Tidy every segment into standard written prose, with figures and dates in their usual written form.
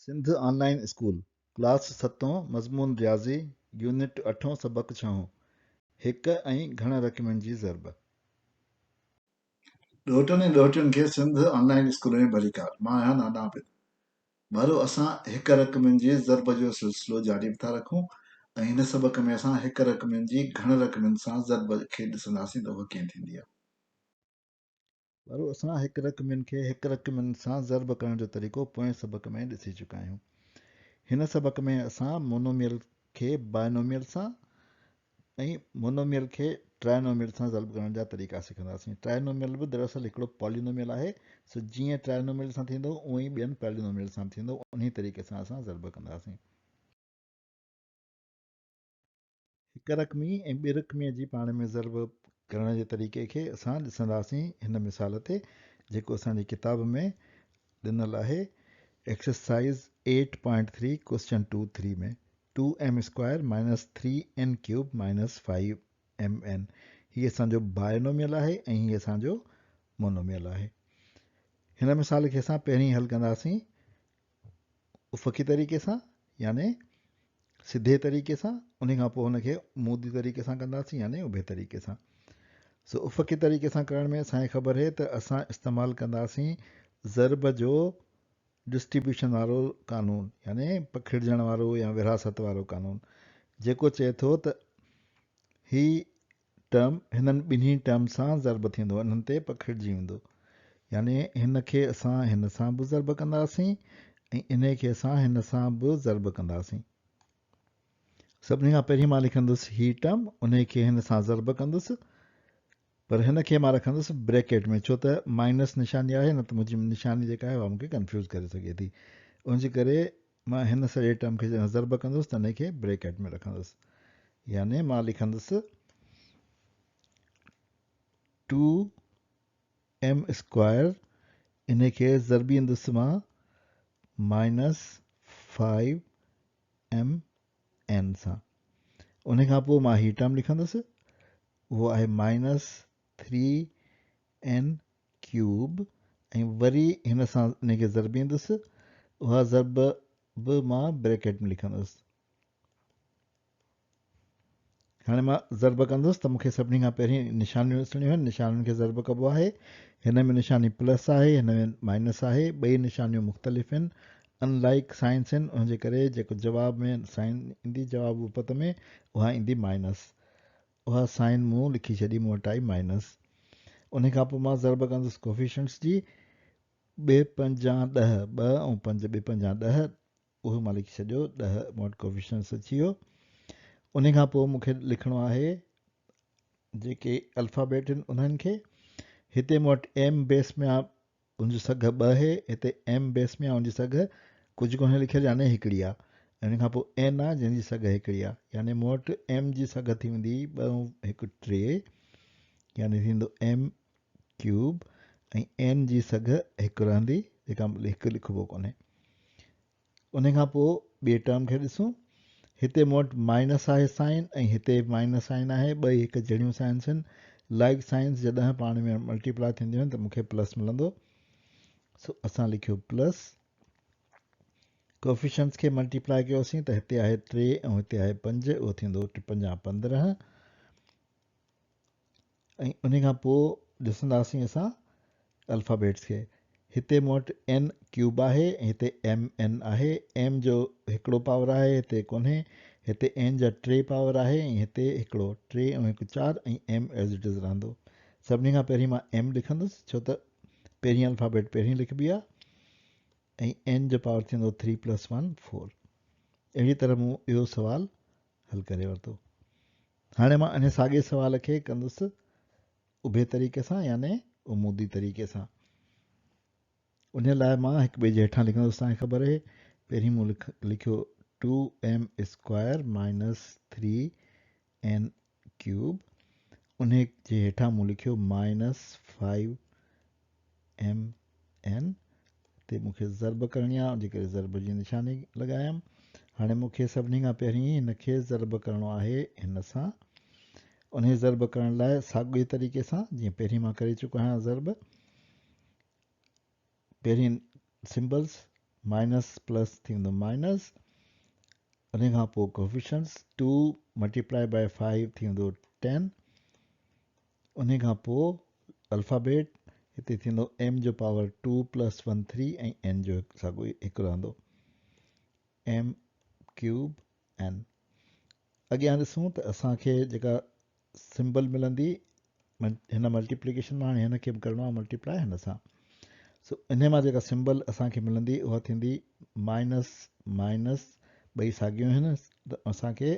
Sindh online school class 7 मज़मून रियाज़ी unit 8 सबक 6 हिक ऐं घण रक़मनि जी ज़रब। ॾोहटनि ऐं ॾोहटियुनि खे सिंध ऑनलाइन स्कूल में भली कार। मां आहियां नाना आबिद। भलो असां हिक रक़मनि जी ज़रब जो सिलसिलो जारी था रखूं ऐं हिन सबक में असां हिक रक़मनि जी घण रक़मनि सां ज़रब खे ॾिसंदासीं त उहा कीअं थींदी आहे। वारो असां हिक रक़मनि खे हिक रक़मनि सां ज़रब करण जो तरीक़ो पोएं सबक में ॾिसी चुका आहियूं। हिन सबक में असां मोनोमियल खे बायनोमियल सां ऐं मोनोमियल खे ट्राइनोमियल सां ज़रब करण जा तरीक़ा सिखंदासीं। ट्राइनोमियल बि दरअसल हिकिड़ो पॉलिनोमियल आहे, सो जीअं ट्राइनोमियल सां थींदो उअं ई ॿियनि पॉलिनोमियल सां थींदो, उन्ही तरीक़े सां असां ज़रब कंदासीं। हिक रक़मी ऐं ॿी रक़मीअ जी पाण में ज़रब करण जे तरीक़े खे असां ॾिसंदासीं हिन मिसाल ते, जेको असांजी किताब में ॾिनल आहे एक्सरसाइज़ 8.3 क्वेश्चन 2.3 में 2m square minus 3n cube minus 5mn। हीअ असांजो बायनोमियल आहे ऐं हीअ असांजो मोनोमियल आहे। हिन मिसाल खे असां पहिरीं हल कंदासीं उफ़क़ी तरीक़े सां, याने सिधे तरीक़े सां, उन खां पोइ हुनखे मूदी तरीक़े सां कंदासीं, याने उभे तरीक़े सां। सो उफ़क़ी तरीक़े सां करण में असांखे ख़बर आहे त असां इस्तेमालु कंदासीं ज़रब जो डिस्ट्रीब्यूशन वारो कानून, याने पखिड़िजण वारो या विरासत वारो कानून, जेको चए थो त ही टर्म हिननि ॿिन्ही टर्म सां ज़रब थींदो, हिननि ते पखिड़िजी वेंदो, याने हिन खे असां हिन सां बि ज़रब कंदासीं ऐं इन खे असां हिन सां बि ज़रब कंदासीं। सभिनी खां पहिरीं मां लिखंदुसि ही टर्म, उन खे हिन सां ज़रब कंदुसि, पर हिन खे मां रखंदुसि ब्रैकेट में, छो त माइनस निशानी आहे, न त मुंहिंजी निशानी जेका आहे उहा मूंखे कंफ्यूज़ करे सघे थी। उनजे करे मां हिन सॼे टर्म खे ज़रब कंदुसि त हिन खे ब्रैकेट में रखंदुसि, याने मां लिखंदुसि 2m स्क्वायर, इन खे ज़रबींदुसि मां माइनस 5mn सां। उन खां पोइ मां ही टर्म लिखंदुसि, उहो आहे माइनस 3n क्यूब, ऐं वरी हिन सां इन खे ज़रबींदुसि, उहा ज़रब बि मां ब्रैकेट में लिखंदुसि। हाणे मां ज़रब कंदुसि त मूंखे सभिनी खां पहिरीं निशानियूं ॾिसणियूं आहिनि। निशानियुनि खे ज़रब कबो आहे, हिन में निशानी प्लस आहे, हिन में माइनस आहे, ॿई निशानियूं मुख़्तलिफ़ आहिनि, अनलाइक साइंस आहिनि, उनजे करे जेको जवाब में साइन ईंदी जवाब उपत में उहा ईंदी माइनस, उहा साइन मूं लिखी छॾी, मूं वटि आई माइनस। उन खां पोइ मां ज़रब कंदुसि कोफिशंट्स जी, 2 5 10, 2 ऐं 5 2 5 10, उहो मां लिखी छॾियो 10, मूं वटि कोफिशंट्स अची वियो। उन खां पोइ मूंखे लिखिणो आहे जेके अल्फ़ाबेट आहिनि उन्हनि खे, हिते मूं वटि एम बेस में आहे, उनजी सघ 2 आहे, हिते एम बेस में आहे, उनजी सघ कुझु कोन्हे लिखियलु, याने हिकिड़ी आहे। इन खां पोइ एन आहे जंहिंजी सघ हिकिड़ी आहे, याने मूं वटि एम जी सघ थी वेंदी 2 ऐं 1 3, याने थींदो एम क्यूब, ऐं एन जी सघ हिकु रहंदी, जेका हिकु लिखिबो कोन्हे। उन खां पोइ ॿिए टर्म खे ॾिसूं, हिते मूं वटि माइनस आहे साइन, ऐं हिते माइनस साइन आहे, ॿई हिकु जहिड़ियूं साइंस आहिनि। लाइक साइंस जॾहिं पाण में मल्टीप्लाई थींदियूं आहिनि त मूंखे प्लस मिलंदो, सो असां लिखियो प्लस। कोफिशंट्स खे मल्टीप्लाई कयोसीं त हिते आहे 3 ऐं हिते आहे 5, उहो थींदो 5 × 15। ऐं उन खां पोइ ॾिसंदासीं असां अल्फ़ाबेट्स खे, हिते मूं वटि एन क्यूब आहे, हिते एम एन आहे, एम जो हिकिड़ो पावर आहे, हिते कोन्हे, हिते एन जा 3 पावर आहे, ऐं हिते हिकिड़ो 3 ऐं 1 4, ऐं एम एज़ इट इज़ रहंदो। सभिनी खां पहिरीं मां एम लिखंदुसि, छो त पहिरीं अल्फ़ाबेट पहिरीं लिखबी आहे, ऐं एन जो पावर थींदो 3 + 1 4। अहिड़ी तरह मूं इहो सुवालु हल करे वरितो। हाणे मां इन साॻे सुवाल खे कंदुसि उभे तरीक़े सां, याने उमूदी तरीक़े सां। उन लाइ मां हिकु ॿिए जे हेठां लिखंदुसि, तव्हांखे ख़बर आहे, पहिरीं मूं लिखियो 2m square minus 3n cube, उन जे हेठां मूं लिखियो माइनस 5mn, ते मूंखे ज़रब करणी आहे, उनजे करे ज़रब जी निशानी लॻायमि। हाणे मूंखे सभिनी खां पहिरीं हिन खे ज़रब करिणो आहे हिन सां। उन ज़रब करण लाइ साॻिए तरीक़े सां जीअं पहिरीं मां करे चुको आहियां ज़रब, पहिरीं सिम्बल्स माइनस प्लस थींदो माइनस, उन खां पोइ कोफिशंट्स 2 मल्टीप्लाई बाय 5 थींदो 10, उन खां पोइ अल्फ़ाबेट हिते थींदो m जो पावर 2 + 1 3 ऐं n जो साॻियो हिकु रहंदो m क्यूब n। अॻियां ॾिसूं त असांखे जेका सिंबल मिलंदी हिन मल्टीप्लिकेशन मां, हाणे हिन खे बि करिणो आहे मल्टीप्लाई हिन सां। सो इन मां जेका सिंबल असांखे मिलंदी उहा थींदी माइनस माइनस, ॿई साॻियूं आहिनि, त असांखे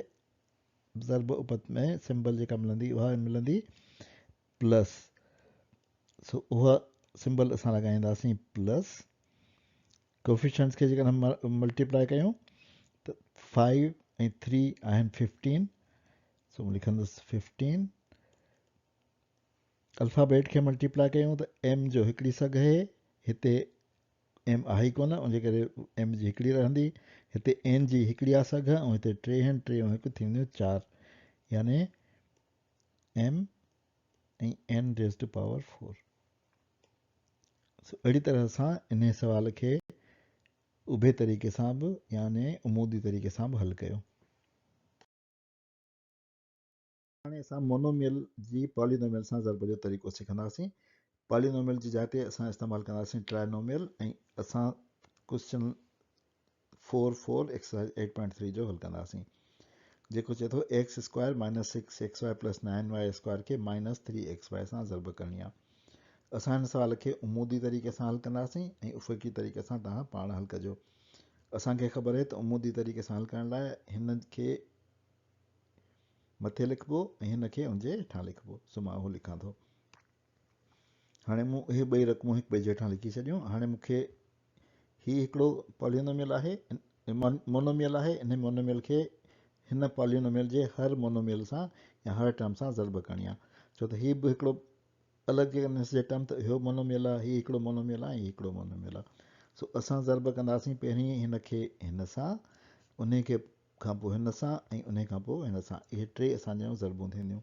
ज़रब उपत में सिंबल जेका मिलंदी उहा मिलंदी प्लस। सो उहा सिंबल असां लॻाईंदासीं प्लस। कोफिशंट्स खे जेकॾहिं मल्टीप्लाई कयूं त 5 ऐं 3 आहिनि 15, सो लिखंदुसि 15। अल्फ़ाबेट खे मल्टीप्लाई कयूं त m जो हिकिड़ी सघ आहे, हिते m आहे ई कोन, उनजे करे m जी हिकिड़ी रहंदी, हिते n जी हिकिड़ी आहे सघ, ऐं हिते 3 आहिनि, 3 ऐं 1 थींदियूं 4, यानी m ऐं n रेज़ टू पावर 4। अहिड़ी तरह सां इन सवाल खे उभे तरीक़े सां बि यानी उमूदी तरीक़े सां बि हल कयो। हाणे असां मोनोमियल जी पॉलिनोमियल सां ज़रब जो तरीक़ो सिखंदासीं। पॉलिनोमियल जी जाइ ते असां इस्तेमालु कंदासीं ट्राइनोमियल, ऐं असां क्वेश्चन 4 एक्सरसाइज 8.3 जो हल कंदासीं, जेको चए थो x² - 6xy + 9y² खे -3xy सां ज़रब करणी आहे। असां हिन सवाल खे उमूदी तरीक़े सां हल कंदासीं ऐं उफ़क़ी तरीक़े सां तव्हां पाण हल कजो। असांखे ख़बर आहे त उमूदी तरीक़े सां हल करण लाइ हिन खे मथे लिखिबो ऐं हिन खे उनजे हेठां लिखिबो, सो मां उहो लिखां थो। हाणे मूं इहे ॿई रक़मूं हिक ॿिए जे हेठां लिखी छॾियूं। हाणे मूंखे हीउ हिकिड़ो पॉलिनोमियल आहे, मोनोमियल आहे, इन मोनोमियल खे हिन पॉलिनोमियल जे हर मोनोमियल सां या हर टर्म सां ज़रब करणी आहे, छो त हीउ बि हिकिड़ो अलॻि जे टर्म, त इहो मोनोमियल आहे, हीउ हिकिड़ो मोनोमियल आहे, हीउ हिकिड़ो मोनोमियल आहे। सो असां ज़रब कंदासीं पहिरीं हिन खे हिन सां, उन खे खां पोइ हिन सां, ऐं उन खां पोइ हिन सां। इहे टे असांजूं ज़रबूं थींदियूं,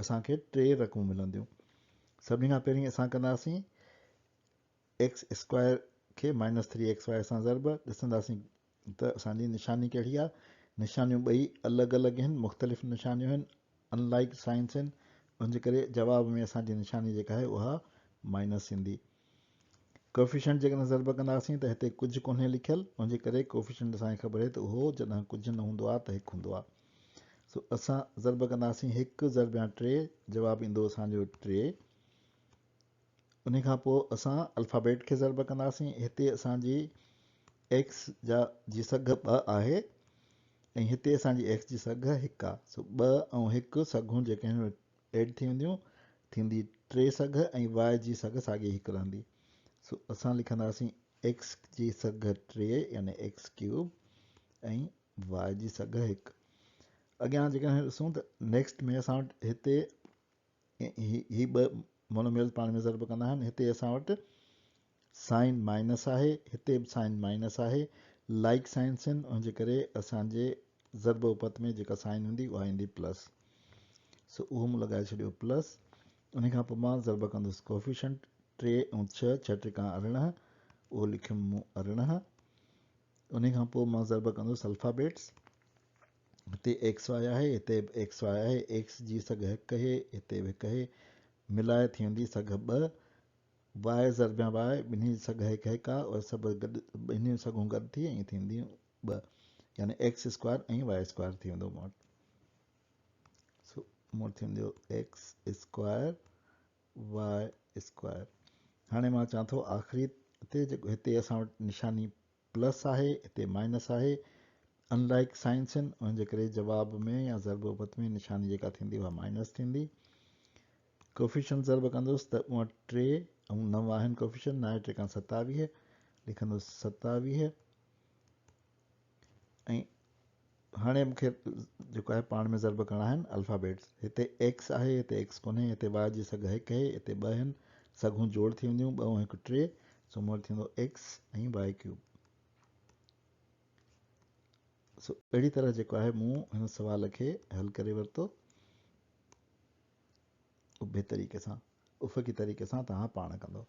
असांखे टे रक़मूं मिलंदियूं। सभिनी खां पहिरीं असां कंदासीं x² खे -3xy सां ज़रब। ॾिसंदासीं त असांजी निशानी कहिड़ी आहे। निशानियूं ॿई अलॻि अलॻि आहिनि, मुख़्तलिफ़ निशानियूं आहिनि, अनलाइक साइंस आहिनि, उनजे करे जवाब में असांजी निशानी जेका आहे उहा माइनस ईंदी। कोफिशंट जेकॾहिं ज़रब कंदासीं त हिते कुझु कोन्हे लिखियलु, उनजे करे कोफिशंट असांखे ख़बर आहे त उहो जॾहिं कुझु न हूंदो आहे त 1 हूंदो आहे। सो असां ज़रब कंदासीं 1 ज़रब 3, जवाबु ईंदो असांजो 3। उन खां पोइ असां अल्फ़ाबेट खे ज़रब कंदासीं। हिते असांजी x जी सघ 2 आहे, ऐं हिते असांजी x जी सघ 1 आहे। सो 2 ऐं 1 सघूं जेके आहिनि एड थी वेंदियूं, थींदी 3 सघ, ऐं y जी सघ साॻी 1 रहंदी। सो असां लिखंदासीं x जी सघ 3 यानी x³ ऐं y जी सघ 1। अॻियां जेकॾहिं ॾिसूं त नेक्स्ट में असां वटि हिते ही ॿ मोनोमियल पाण में ज़रब कंदा आहिनि। हिते असां वटि साइन माइनस आहे, हिते बि साइन माइनस आहे, लाइक साइंस आहिनि, उनजे करे असांजे ज़रब उपत में जेका साइन हूंदी उहा ईंदी प्लस। सो उहो मूं लॻाए छॾियो प्लस। उन खां पोइ मां ज़रब कंदुसि कोफिशंट 3 ऐं 6, 6 × 18, उहो लिखियुमि मूं 18। उन खां पोइ मां ज़रब कंदुसि अल्फ़ाबेट्स। हिते XY आहे, हिते बि XY आहे, x जी सघ 1 आहे, हिते बि 1 आहे, मिलाए थी वेंदी सघ 2। y ज़रबिया y, ॿिन्ही सघ 1 1 आहे, और सभु गॾु ॿिन्हियूं सघूं गॾु थी ऐं थींदियूं 2, यानी x² ऐं y² थी वेंदो मूं वटि। सो मूं वटि थींदो x² y²। हाणे मां चवां थो आख़िरी ते जेको हिते असां वटि निशानी प्लस आहे, हिते माइनस आहे, अनलाइक साइंस आहिनि, उनजे करे जवाब में या ज़रब उपत में निशानी जेका थींदी उहा माइनस थींदी। कोफिशंट ज़रब कंदुसि त मूं वटि 3 ऐं 9 आहिनि कोफिशंट, 9 × 3 = 27, लिखंदुसि 27। ऐं हाणे मूंखे जेको आहे पाण में ज़रब करणा आहिनि अल्फ़ाबेट्स। हिते x आहे, हिते x कोन्हे, हिते y जी सघ 1 आहे, हिते 2 आहिनि, सघूं जोड़ थी वेंदियूं 2 ऐं 1 3, सो मूं वटि थींदो x ऐं y³। सो अहिड़ी तरह जेको आहे मूं हिन सवाल खे हल करे वरितो उभे तरीक़े सां, उफ़क़ी तरीक़े सां तव्हां पाण कंदो।